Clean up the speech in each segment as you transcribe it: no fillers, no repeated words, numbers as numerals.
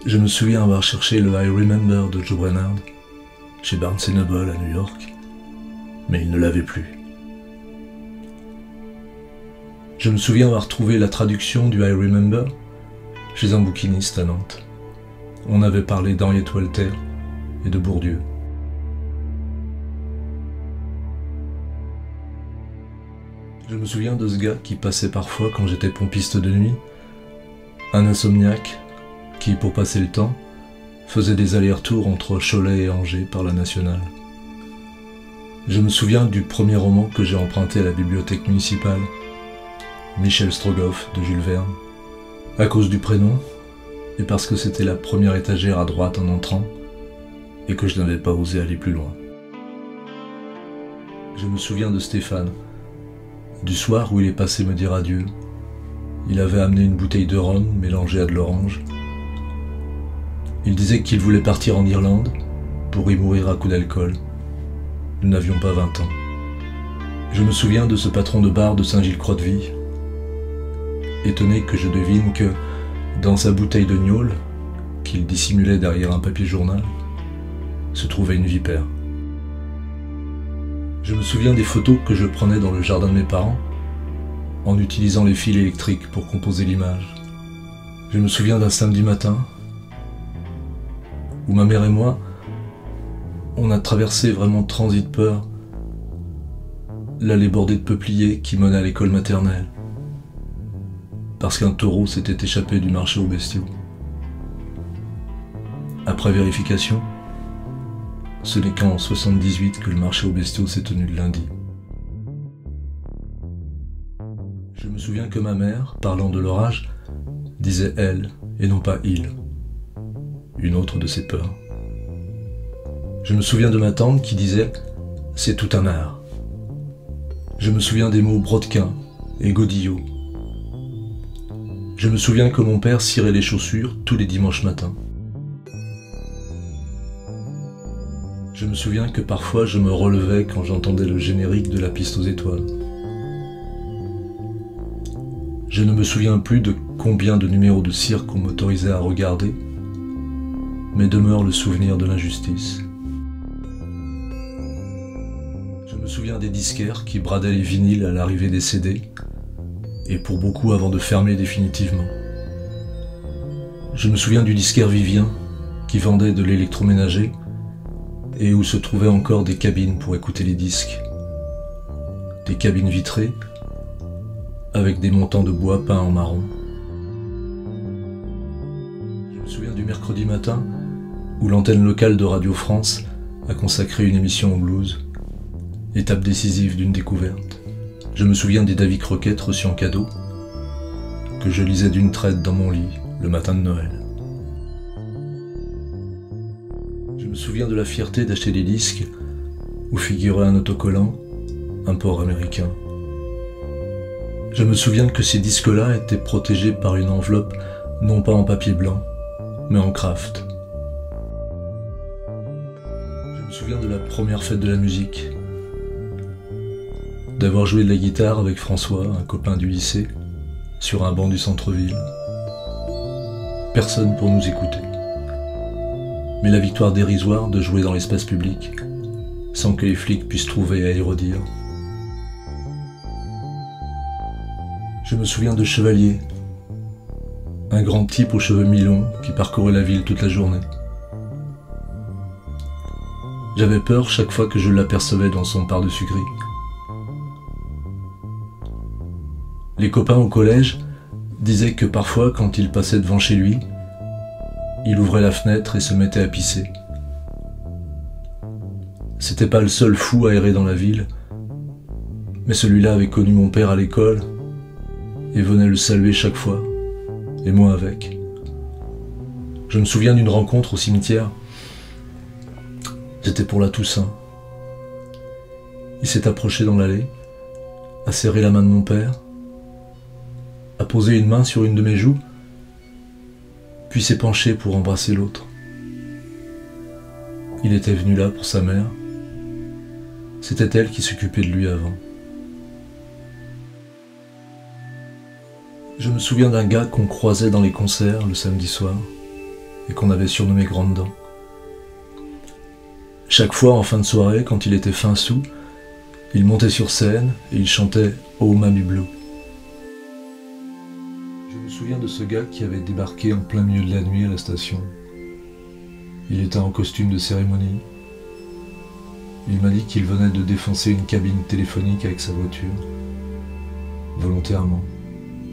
Je me souviens avoir cherché le I Remember de Joe Brenard chez Barnes & Noble à New York, mais il ne l'avait plus. Je me souviens avoir trouvé la traduction du I Remember chez un bouquiniste à Nantes. On avait parlé d'Henriette Walter et de Bourdieu. Je me souviens de ce gars qui passait parfois quand j'étais pompiste de nuit, un insomniaque qui, pour passer le temps, faisait des allers-retours entre Cholet et Angers par la nationale. Je me souviens du premier roman que j'ai emprunté à la bibliothèque municipale, Michel Strogoff de Jules Verne, à cause du prénom et parce que c'était la première étagère à droite en entrant et que je n'avais pas osé aller plus loin. Je me souviens de Stéphane, du soir où il est passé me dire adieu. Il avait amené une bouteille de rhum mélangée à de l'orange. Il disait qu'il voulait partir en Irlande pour y mourir à coups d'alcool. Nous n'avions pas 20 ans. Je me souviens de ce patron de bar de Saint-Gilles-Croix-de-Vie, étonné que je devine que, dans sa bouteille de gnôle, qu'il dissimulait derrière un papier journal, se trouvait une vipère. Je me souviens des photos que je prenais dans le jardin de mes parents, en utilisant les fils électriques pour composer l'image. Je me souviens d'un samedi matin, où ma mère et moi, on a traversé vraiment transit peur l'allée bordée de peupliers qui menait à l'école maternelle, parce qu'un taureau s'était échappé du marché aux bestiaux. Après vérification, ce n'est qu'en 78 que le marché aux bestiaux s'est tenu le lundi. Je me souviens que ma mère, parlant de l'orage, disait « elle » et non pas « il », une autre de ses peurs. Je me souviens de ma tante qui disait « c'est tout un art ». Je me souviens des mots brodequin et godillot. Je me souviens que mon père cirait les chaussures tous les dimanches matins. Je me souviens que parfois je me relevais quand j'entendais le générique de la piste aux étoiles. Je ne me souviens plus de combien de numéros de cirque on m'autorisait à regarder, mais demeure le souvenir de l'injustice. Je me souviens des disquaires qui bradaient les vinyles à l'arrivée des CD, et pour beaucoup avant de fermer définitivement. Je me souviens du disquaire Vivien qui vendait de l'électroménager et où se trouvaient encore des cabines pour écouter les disques. Des cabines vitrées avec des montants de bois peints en marron. Je me souviens du mercredi matin où l'antenne locale de Radio France a consacré une émission au blues, étape décisive d'une découverte. Je me souviens des Davy Crockett reçus en cadeau, que je lisais d'une traite dans mon lit le matin de Noël. Je me souviens de la fierté d'acheter des disques où figurait un autocollant, un port américain. Je me souviens que ces disques-là étaient protégés par une enveloppe non pas en papier blanc, mais en kraft. Je me souviens de la première fête de la musique, d'avoir joué de la guitare avec François, un copain du lycée, sur un banc du centre-ville. Personne pour nous écouter. Mais la victoire dérisoire de jouer dans l'espace public, sans que les flics puissent trouver à y redire. Je me souviens de Chevalier, un grand type aux cheveux mi-longs qui parcourait la ville toute la journée. J'avais peur chaque fois que je l'apercevais dans son par-dessus gris. Les copains au collège disaient que parfois, quand il passait devant chez lui, il ouvrait la fenêtre et se mettait à pisser. C'était pas le seul fou à errer dans la ville, mais celui-là avait connu mon père à l'école et venait le saluer chaque fois, et moi avec. Je me souviens d'une rencontre au cimetière. C'était pour la Toussaint. Il s'est approché dans l'allée, a serré la main de mon père, a posé une main sur une de mes joues, puis s'est penché pour embrasser l'autre. Il était venu là pour sa mère. C'était elle qui s'occupait de lui avant. Je me souviens d'un gars qu'on croisait dans les concerts le samedi soir et qu'on avait surnommé Grande Dent. Chaque fois, en fin de soirée, quand il était fin sous, il montait sur scène et il chantait « Oh Mamie Blue ». Je me souviens de ce gars qui avait débarqué en plein milieu de la nuit à la station. Il était en costume de cérémonie. Il m'a dit qu'il venait de défoncer une cabine téléphonique avec sa voiture. Volontairement,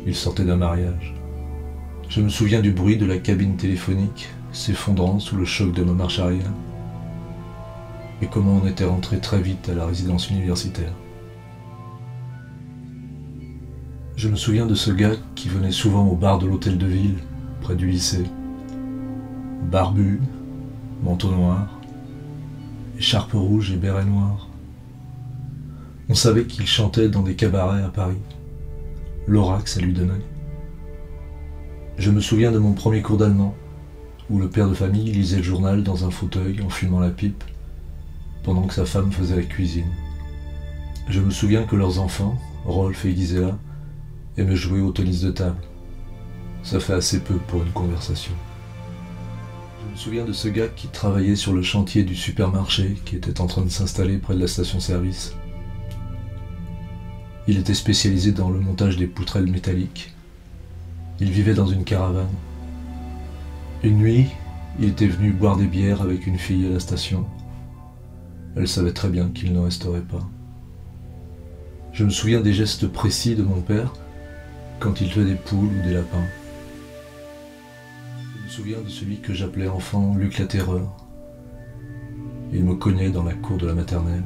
il sortait d'un mariage. Je me souviens du bruit de la cabine téléphonique s'effondrant sous le choc de ma marche arrière. Et comment on était rentré très vite à la résidence universitaire. Je me souviens de ce gars qui venait souvent au bar de l'hôtel de ville, près du lycée. Barbu, manteau noir, écharpe rouge et béret noir. On savait qu'il chantait dans des cabarets à Paris. L'aura que ça lui donnait. Je me souviens de mon premier cours d'allemand, où le père de famille lisait le journal dans un fauteuil en fumant la pipe, pendant que sa femme faisait la cuisine. Je me souviens que leurs enfants, Rolf et Gisela, aimaient jouer au tennis de table. Ça fait assez peu pour une conversation. Je me souviens de ce gars qui travaillait sur le chantier du supermarché qui était en train de s'installer près de la station-service. Il était spécialisé dans le montage des poutrelles métalliques. Il vivait dans une caravane. Une nuit, il était venu boire des bières avec une fille à la station. Elle savait très bien qu'il ne resterait pas. Je me souviens des gestes précis de mon père quand il tuait des poules ou des lapins. Je me souviens de celui que j'appelais enfant Luc la Terreur. Il me cognait dans la cour de la maternelle.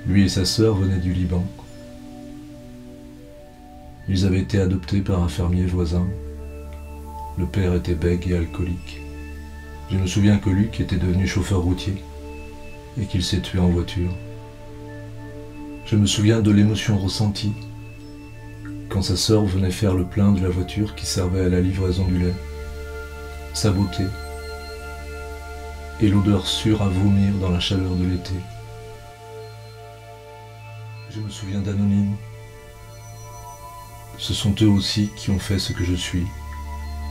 Lui et sa sœur venaient du Liban. Ils avaient été adoptés par un fermier voisin. Le père était bègue et alcoolique. Je me souviens que Luc était devenu chauffeur routier et qu'il s'est tué en voiture. Je me souviens de l'émotion ressentie quand sa sœur venait faire le plein de la voiture qui servait à la livraison du lait. Sa beauté et l'odeur sûre à vomir dans la chaleur de l'été. Je me souviens d'Anonyme. Ce sont eux aussi qui ont fait ce que je suis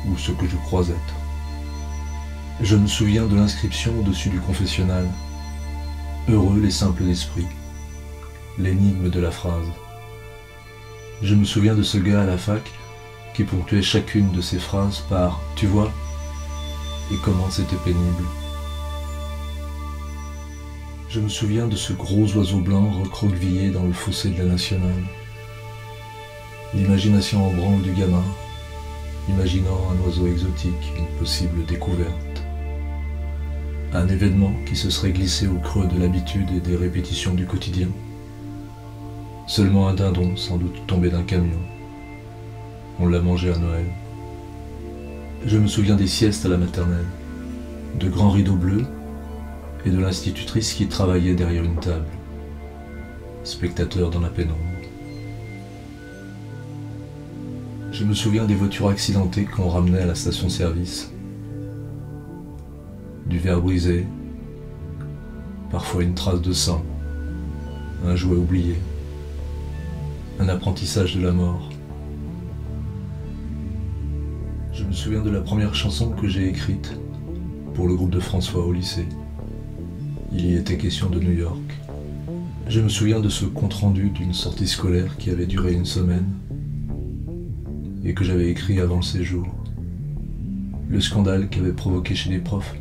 ou ce que je crois être. Je me souviens de l'inscription au-dessus du confessionnal. Heureux les simples d'esprit. L'énigme de la phrase. Je me souviens de ce gars à la fac qui ponctuait chacune de ses phrases par « tu vois » et comment c'était pénible. Je me souviens de ce gros oiseau blanc recroquevillé dans le fossé de la Nationale. L'imagination en branle du gamin, imaginant un oiseau exotique, une possible découverte. Un événement qui se serait glissé au creux de l'habitude et des répétitions du quotidien. Seulement un dindon, sans doute tombé d'un camion. On l'a mangé à Noël. Je me souviens des siestes à la maternelle, de grands rideaux bleus et de l'institutrice qui travaillait derrière une table, spectateur dans la pénombre. Je me souviens des voitures accidentées qu'on ramenait à la station-service. Du verre brisé, parfois une trace de sang, un jouet oublié, un apprentissage de la mort. Je me souviens de la première chanson que j'ai écrite pour le groupe de François au lycée. Il y était question de New York. Je me souviens de ce compte-rendu d'une sortie scolaire qui avait duré une semaine et que j'avais écrit avant le séjour. Le scandale qu'avait provoqué chez les profs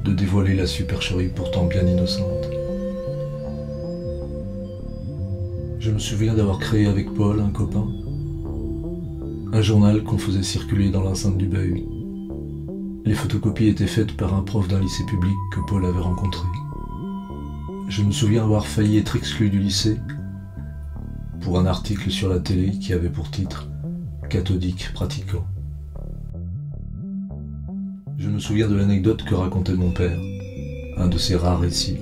de dévoiler la supercherie pourtant bien innocente. Je me souviens d'avoir créé avec Paul, un copain, un journal qu'on faisait circuler dans l'enceinte du bahut. Les photocopies étaient faites par un prof d'un lycée public que Paul avait rencontré. Je me souviens avoir failli être exclu du lycée pour un article sur la télé qui avait pour titre « Cathodique pratiquant ». Je me souviens de l'anecdote que racontait mon père, un de ses rares récits,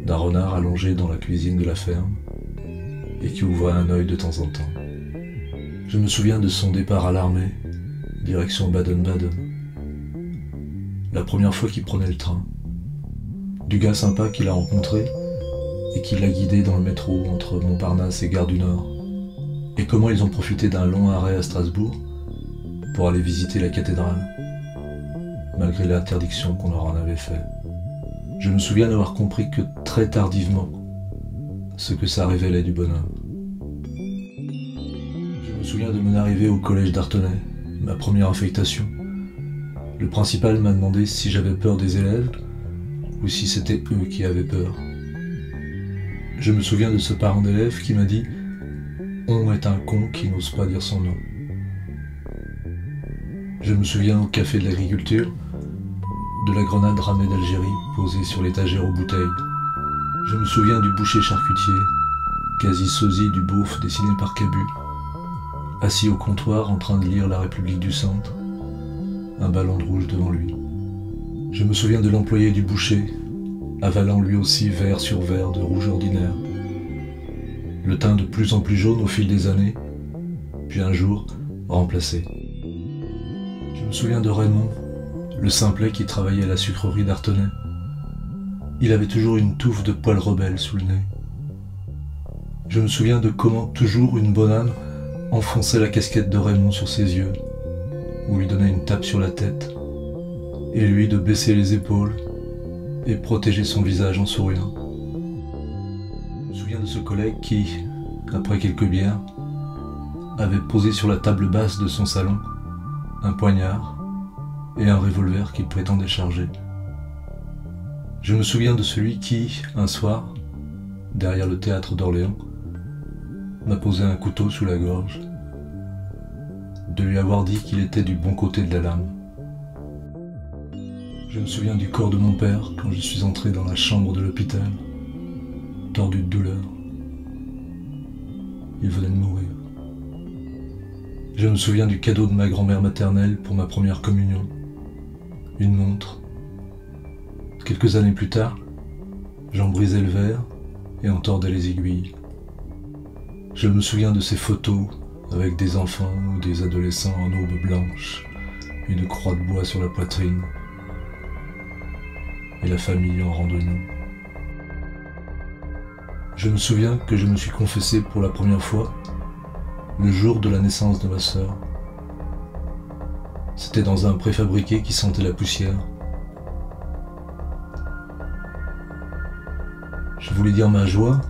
d'un renard allongé dans la cuisine de la ferme et qui ouvrait un œil de temps en temps. Je me souviens de son départ à l'armée, direction Baden-Baden. La première fois qu'il prenait le train, du gars sympa qu'il a rencontré et qui l'a guidé dans le métro entre Montparnasse et Gare du Nord, et comment ils ont profité d'un long arrêt à Strasbourg pour aller visiter la cathédrale, malgré l'interdiction qu'on leur en avait fait. Je me souviens d'avoir compris que très tardivement ce que ça révélait du bonhomme. Je me souviens de mon arrivée au collège d'Artenay, ma première affectation. Le principal m'a demandé si j'avais peur des élèves ou si c'était eux qui avaient peur. Je me souviens de ce parent d'élève qui m'a dit « On est un con qui n'ose pas dire son nom ». Je me souviens au café de l'agriculture de la grenade ramenée d'Algérie posée sur l'étagère aux bouteilles. Je me souviens du boucher charcutier, quasi sosie du beauf dessiné par Cabu, assis au comptoir en train de lire La République du Centre, un ballon de rouge devant lui. Je me souviens de l'employé du boucher, avalant lui aussi verre sur verre de rouge ordinaire, le teint de plus en plus jaune au fil des années, puis un jour remplacé. Je me souviens de Raymond, le simplet qui travaillait à la sucrerie d'Artenay. Il avait toujours une touffe de poils rebelles sous le nez. Je me souviens de comment toujours une bonne âme enfonçait la casquette de Raymond sur ses yeux, ou lui donnait une tape sur la tête, et lui de baisser les épaules et protéger son visage en souriant. Je me souviens de ce collègue qui, après quelques bières, avait posé sur la table basse de son salon un poignard et un revolver qu'il prétendait charger. Je me souviens de celui qui, un soir, derrière le théâtre d'Orléans, m'a posé un couteau sous la gorge, de lui avoir dit qu'il était du bon côté de la lame. Je me souviens du corps de mon père quand je suis entré dans la chambre de l'hôpital, tordu de douleur. Il venait de mourir. Je me souviens du cadeau de ma grand-mère maternelle pour ma première communion. Une montre. Quelques années plus tard, j'en brisais le verre et en tordais les aiguilles. Je me souviens de ces photos avec des enfants ou des adolescents en aube blanche, une croix de bois sur la poitrine et la famille en randonnée. Je me souviens que je me suis confessé pour la première fois le jour de la naissance de ma sœur. C'était dans un préfabriqué qui sentait la poussière. Je voulais dire ma joie,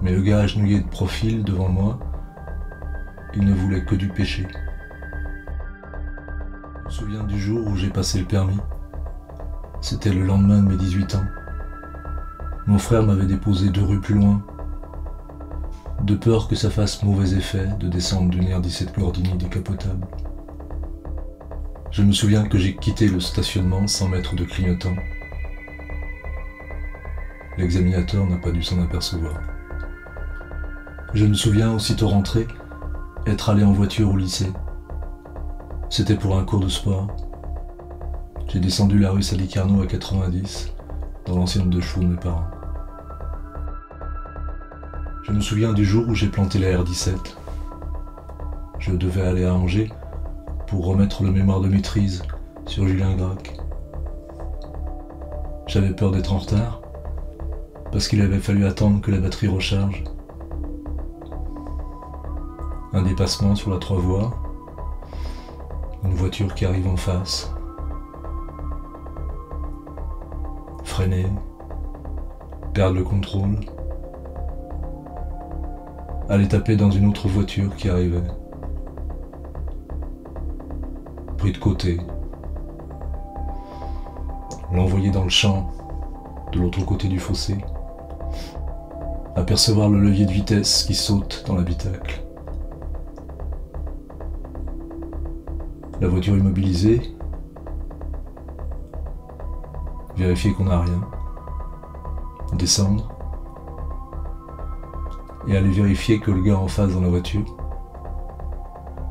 mais le gars agenouillé de profil devant moi, il ne voulait que du péché. Je me souviens du jour où j'ai passé le permis. C'était le lendemain de mes 18 ans. Mon frère m'avait déposé 2 rues plus loin, de peur que ça fasse mauvais effet de descendre d'une R17 Gordini décapotable. Je me souviens que j'ai quitté le stationnement sans mettre de clignotant. L'examinateur n'a pas dû s'en apercevoir. Je me souviens, aussitôt rentré, être allé en voiture au lycée. C'était pour un cours de sport. J'ai descendu la rue Sadi Carnot à 90, dans l'ancienne 2 chevaux de mes parents. Je me souviens du jour où j'ai planté la R17. Je devais aller à Angers pour remettre le mémoire de maîtrise sur Julien Gracq. J'avais peur d'être en retard, parce qu'il avait fallu attendre que la batterie recharge. Un dépassement sur la 3 voies, une voiture qui arrive en face, freiner, perdre le contrôle, aller taper dans une autre voiture qui arrivait, pris de côté, l'envoyer dans le champ de l'autre côté du fossé, apercevoir le levier de vitesse qui saute dans l'habitacle. La voiture immobilisée, vérifier qu'on n'a rien, descendre et aller vérifier que le gars en face dans la voiture,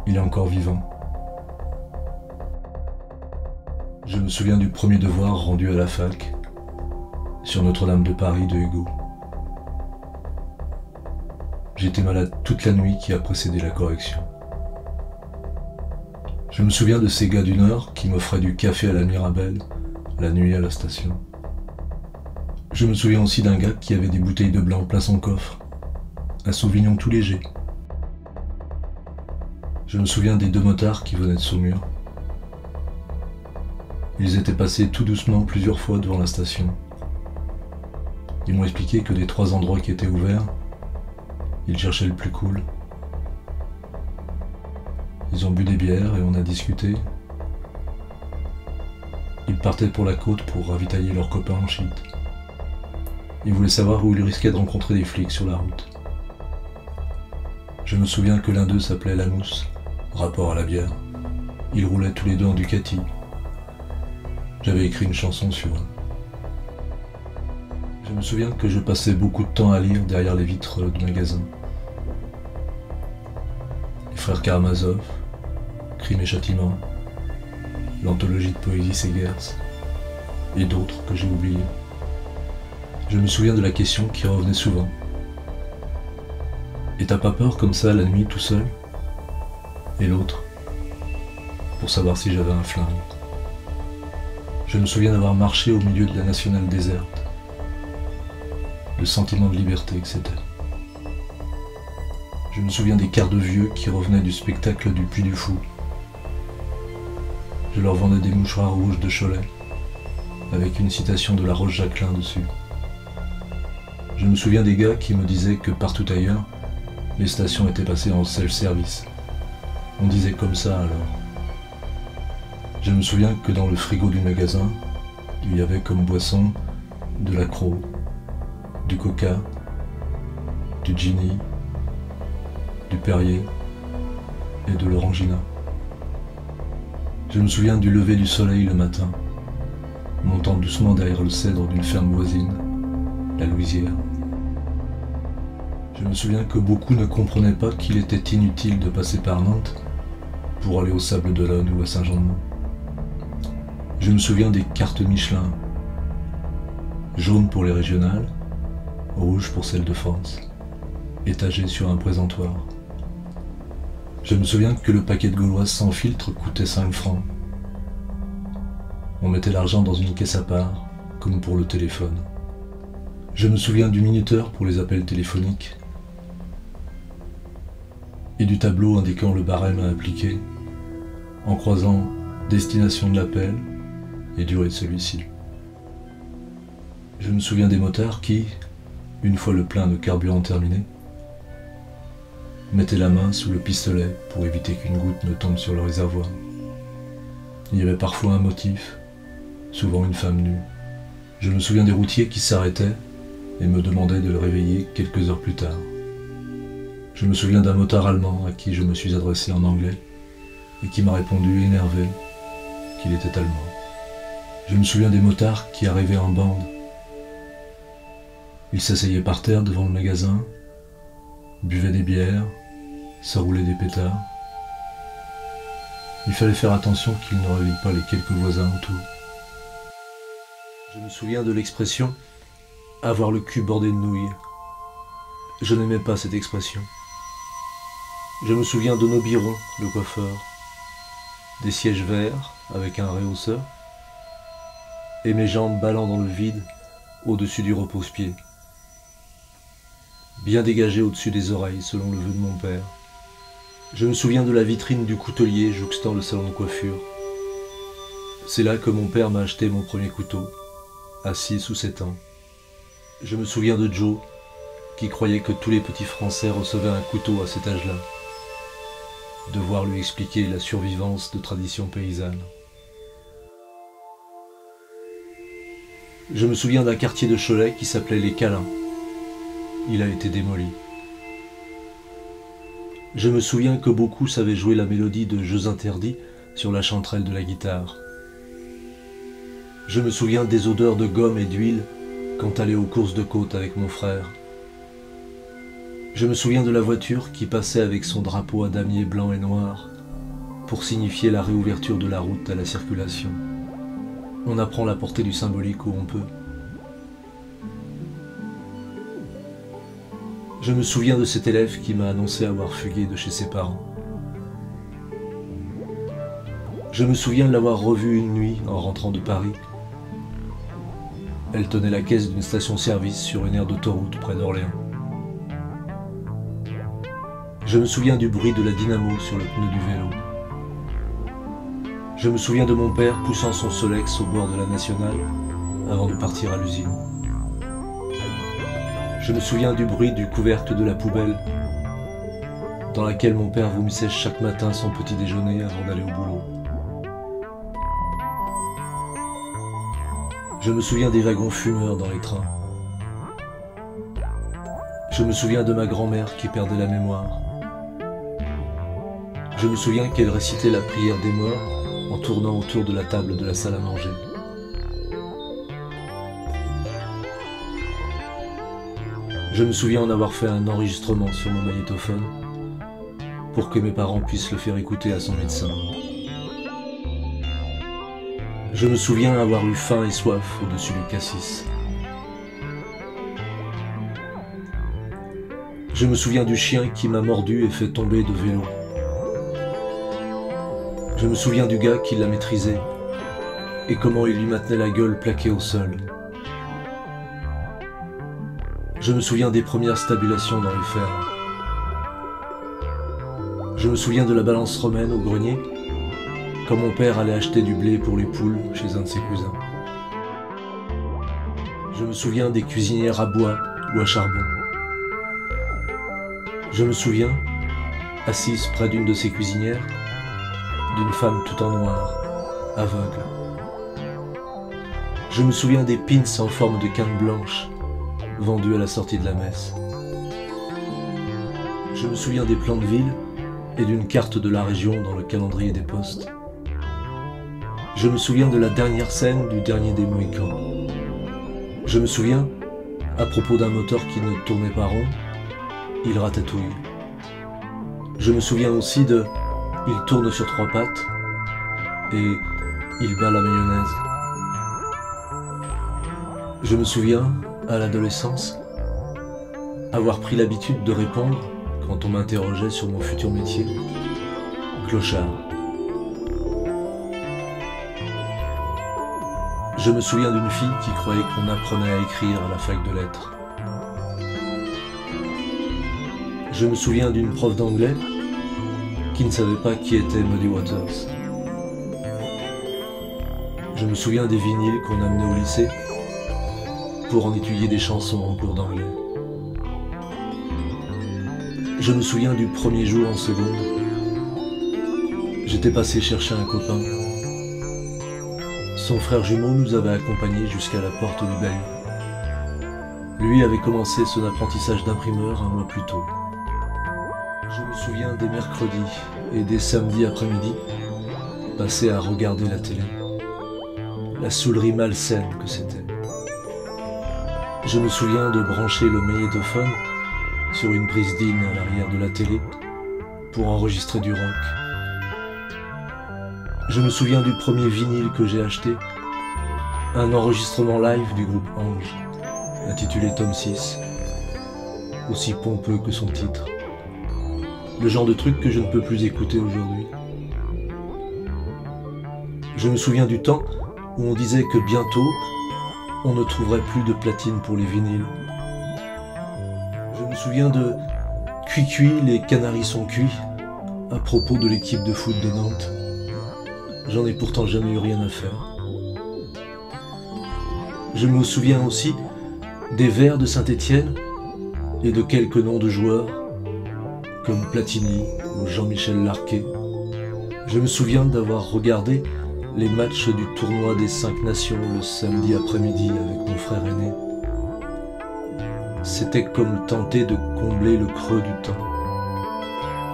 il est encore vivant. Je me souviens du premier devoir rendu à la fac sur Notre-Dame de Paris de Hugo. J'étais malade toute la nuit qui a précédé la correction. Je me souviens de ces gars du Nord qui m'offraient du café à la Mirabelle la nuit à la station. Je me souviens aussi d'un gars qui avait des bouteilles de blanc plein son coffre, un Sauvignon tout léger. Je me souviens des 2 motards qui venaient de Saumur. Ils étaient passés tout doucement plusieurs fois devant la station. Ils m'ont expliqué que des 3 endroits qui étaient ouverts, ils cherchaient le plus cool. Ils ont bu des bières et on a discuté. Ils partaient pour la côte pour ravitailler leurs copains en shit. Ils voulaient savoir où ils risquaient de rencontrer des flics sur la route. Je me souviens que l'un d'eux s'appelait La Mousse, rapport à la bière. Ils roulaient tous les 2 en Ducati. J'avais écrit une chanson sur eux. Je me souviens que je passais beaucoup de temps à lire derrière les vitres du magasin. Les frères Karamazov, Crime et Châtiment, l'anthologie de poésie Segers, et d'autres que j'ai oubliés. Je me souviens de la question qui revenait souvent. Et t'as pas peur comme ça la nuit tout seul? Et l'autre, pour savoir si j'avais un flingue. Je me souviens d'avoir marché au milieu de la nationale déserte. Le sentiment de liberté que c'était. Je me souviens des quarts de vieux qui revenaient du spectacle du Puy du Fou. Je leur vendais des mouchoirs rouges de Cholet, avec une citation de la Rose Jacquelin dessus. Je me souviens des gars qui me disaient que partout ailleurs, les stations étaient passées en self-service. On disait comme ça alors. Je me souviens que dans le frigo du magasin, il y avait comme boisson de l'accro, du coca, du Gini, du Perrier et de l'Orangina. Je me souviens du lever du soleil le matin, montant doucement derrière le cèdre d'une ferme voisine, la Louisière. Je me souviens que beaucoup ne comprenaient pas qu'il était inutile de passer par Nantes pour aller au Sable d'Olonne ou à Saint-Jean-de-Mont. Je me souviens des cartes Michelin, jaune pour les régionales, rouge pour celles de France, étagées sur un présentoir. Je me souviens que le paquet de gauloises sans filtre coûtait 5 francs. On mettait l'argent dans une caisse à part, comme pour le téléphone. Je me souviens du minuteur pour les appels téléphoniques et du tableau indiquant le barème à appliquer, en croisant destination de l'appel et durée de celui-ci. Je me souviens des motards qui, une fois le plein de carburant terminé, mettaient la main sous le pistolet pour éviter qu'une goutte ne tombe sur le réservoir. Il y avait parfois un motif, souvent une femme nue. Je me souviens des routiers qui s'arrêtaient et me demandaient de le réveiller quelques heures plus tard. Je me souviens d'un motard allemand à qui je me suis adressé en anglais et qui m'a répondu énervé qu'il était allemand. Je me souviens des motards qui arrivaient en bande. Ils s'asseyaient par terre devant le magasin, buvaient des bières, s'enroulaient des pétards. Il fallait faire attention qu'ils ne réveillent pas les quelques voisins autour. Je me souviens de l'expression « avoir le cul bordé de nouilles ». Je n'aimais pas cette expression. Je me souviens de nos Biron, le coiffeur, des sièges verts avec un réhausseur, et mes jambes ballant dans le vide au-dessus du repose-pied, bien dégagées au-dessus des oreilles selon le vœu de mon père. Je me souviens de la vitrine du coutelier jouxtant le salon de coiffure. C'est là que mon père m'a acheté mon premier couteau, à 6 ou 7 ans. Je me souviens de Joe, qui croyait que tous les petits Français recevaient un couteau à cet âge-là. Devoir lui expliquer la survivance de traditions paysannes. Je me souviens d'un quartier de Cholet qui s'appelait Les Câlins. Il a été démoli. Je me souviens que beaucoup savaient jouer la mélodie de Jeux interdits sur la chanterelle de la guitare. Je me souviens des odeurs de gomme et d'huile quand allais aux courses de côte avec mon frère. Je me souviens de la voiture qui passait avec son drapeau à damier blanc et noir pour signifier la réouverture de la route à la circulation. On apprend la portée du symbolique où on peut. Je me souviens de cet élève qui m'a annoncé avoir fugué de chez ses parents. Je me souviens de l'avoir revue une nuit en rentrant de Paris. Elle tenait la caisse d'une station-service sur une aire d'autoroute près d'Orléans. Je me souviens du bruit de la dynamo sur le pneu du vélo. Je me souviens de mon père poussant son Solex au bord de la nationale avant de partir à l'usine. Je me souviens du bruit du couvercle de la poubelle dans laquelle mon père vomissait chaque matin son petit déjeuner avant d'aller au boulot. Je me souviens des wagons fumeurs dans les trains. Je me souviens de ma grand-mère qui perdait la mémoire. Je me souviens qu'elle récitait la prière des morts en tournant autour de la table de la salle à manger. Je me souviens en avoir fait un enregistrement sur mon magnétophone pour que mes parents puissent le faire écouter à son médecin. Je me souviens avoir eu faim et soif au-dessus du cassis. Je me souviens du chien qui m'a mordu et fait tomber de vélo. Je me souviens du gars qui l'a maîtrisé et comment il lui maintenait la gueule plaquée au sol. Je me souviens des premières stabulations dans les fermes. Je me souviens de la balance romaine au grenier, quand mon père allait acheter du blé pour les poules chez un de ses cousins. Je me souviens des cuisinières à bois ou à charbon. Je me souviens, assise près d'une de ces cuisinières, d'une femme tout en noir, aveugle. Je me souviens des pins en forme de canne blanche, vendus à la sortie de la messe. Je me souviens des plans de ville et d'une carte de la région dans le calendrier des postes. Je me souviens de la dernière scène du dernier des Mohicans. Je me souviens, à propos d'un moteur qui ne tournait pas rond, il ratatouille. Je me souviens aussi de « il tourne sur 3 pattes » et « il bat la mayonnaise ». Je me souviens, à l'adolescence, avoir pris l'habitude de répondre, quand on m'interrogeait sur mon futur métier, « clochard ». Je me souviens d'une fille qui croyait qu'on apprenait à écrire à la fac de lettres. Je me souviens d'une prof d'anglais qui ne savait pas qui était Muddy Waters. Je me souviens des vinyles qu'on amenait au lycée pour en étudier des chansons en cours d'anglais. Je me souviens du premier jour en seconde. J'étais passé chercher un copain. Son frère jumeau nous avait accompagnés jusqu'à la porte du bahut. Lui avait commencé son apprentissage d'imprimeur un mois plus tôt. Je me souviens des mercredis et des samedis après-midi passés à regarder la télé. La saoulerie malsaine que c'était. Je me souviens de brancher le magnétophone sur une prise DIN à l'arrière de la télé pour enregistrer du rock. Je me souviens du premier vinyle que j'ai acheté, un enregistrement live du groupe Ange, intitulé Tome 6, aussi pompeux que son titre. Le genre de truc que je ne peux plus écouter aujourd'hui. Je me souviens du temps où on disait que bientôt, on ne trouverait plus de platine pour les vinyles. Je me souviens de « Cuit, les canaris sont cuits » à propos de l'équipe de foot de Nantes. J'en ai pourtant jamais eu rien à faire. Je me souviens aussi des Verts de Saint-Étienne et de quelques noms de joueurs, comme Platini ou Jean-Michel Larquet. Je me souviens d'avoir regardé les matchs du tournoi des 5 nations le samedi après-midi avec mon frère aîné. C'était comme tenter de combler le creux du temps.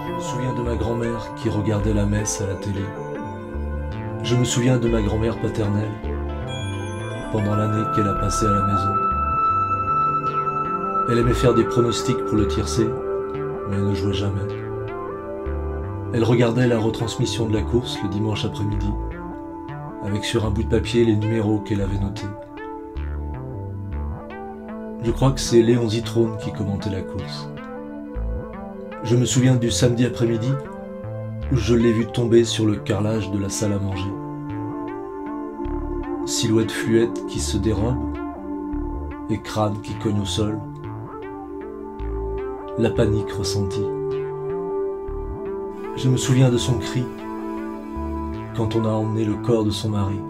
Je me souviens de ma grand-mère qui regardait la messe à la télé. Je me souviens de ma grand-mère paternelle pendant l'année qu'elle a passée à la maison. Elle aimait faire des pronostics pour le tiercé, mais elle ne jouait jamais. Elle regardait la retransmission de la course le dimanche après-midi, avec sur un bout de papier les numéros qu'elle avait notés. Je crois que c'est Léon Zitrone qui commentait la course. Je me souviens du samedi après-midi où je l'ai vu tomber sur le carrelage de la salle à manger. Silhouette fluette qui se dérobe et crâne qui cogne au sol. La panique ressentie. Je me souviens de son cri quand on a emmené le corps de son mari.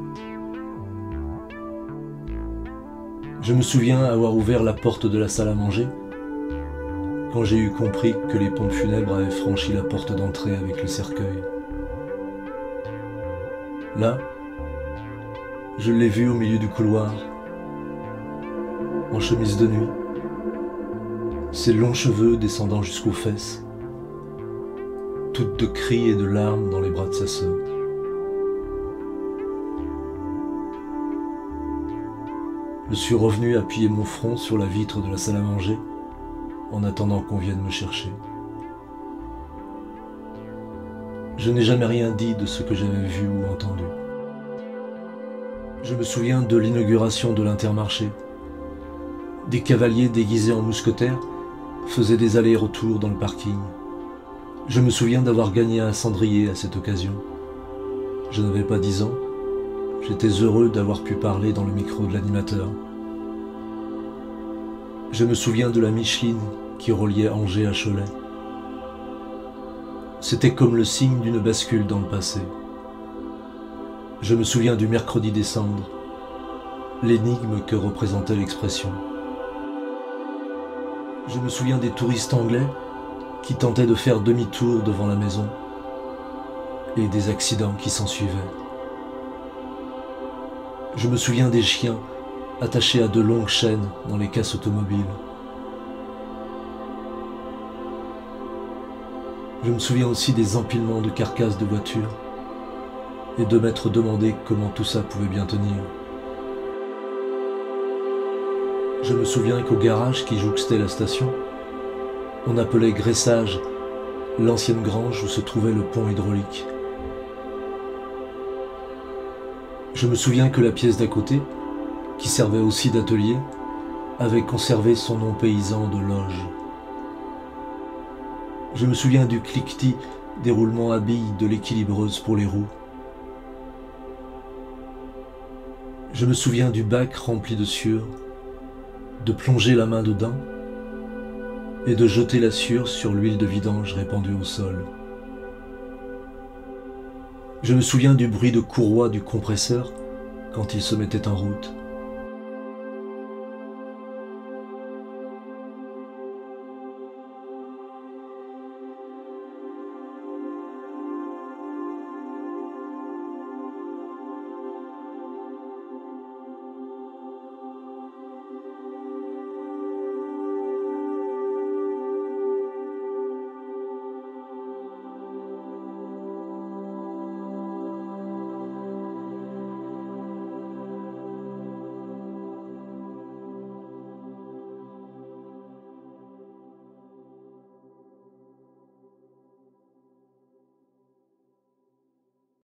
Je me souviens avoir ouvert la porte de la salle à manger quand j'ai eu compris que les pompes funèbres avaient franchi la porte d'entrée avec le cercueil. Là, je l'ai vu au milieu du couloir, en chemise de nuit, ses longs cheveux descendant jusqu'aux fesses, toutes de cris et de larmes dans les bras de sa sœur. Je suis revenu appuyer mon front sur la vitre de la salle à manger en attendant qu'on vienne me chercher. Je n'ai jamais rien dit de ce que j'avais vu ou entendu. Je me souviens de l'inauguration de l'Intermarché. Des cavaliers déguisés en mousquetaires faisaient des allers-retours dans le parking. Je me souviens d'avoir gagné un cendrier à cette occasion. Je n'avais pas 10 ans. J'étais heureux d'avoir pu parler dans le micro de l'animateur. Je me souviens de la Micheline qui reliait Angers à Cholet. C'était comme le signe d'une bascule dans le passé. Je me souviens du mercredi des cendres, l'énigme que représentait l'expression. Je me souviens des touristes anglais qui tentaient de faire demi-tour devant la maison et des accidents qui s'ensuivaient. Je me souviens des chiens attachés à de longues chaînes dans les casses automobiles. Je me souviens aussi des empilements de carcasses de voitures et de m'être demandé comment tout ça pouvait bien tenir. Je me souviens qu'au garage qui jouxtait la station, on appelait graissage l'ancienne grange où se trouvait le pont hydraulique. Je me souviens que la pièce d'à côté, qui servait aussi d'atelier, avait conservé son nom paysan de loge. Je me souviens du cliquetis des roulements à billes de l'équilibreuse pour les roues. Je me souviens du bac rempli de sueur, de plonger la main dedans et de jeter la sueur sur l'huile de vidange répandue au sol. Je me souviens du bruit de courroie du compresseur quand il se mettait en route.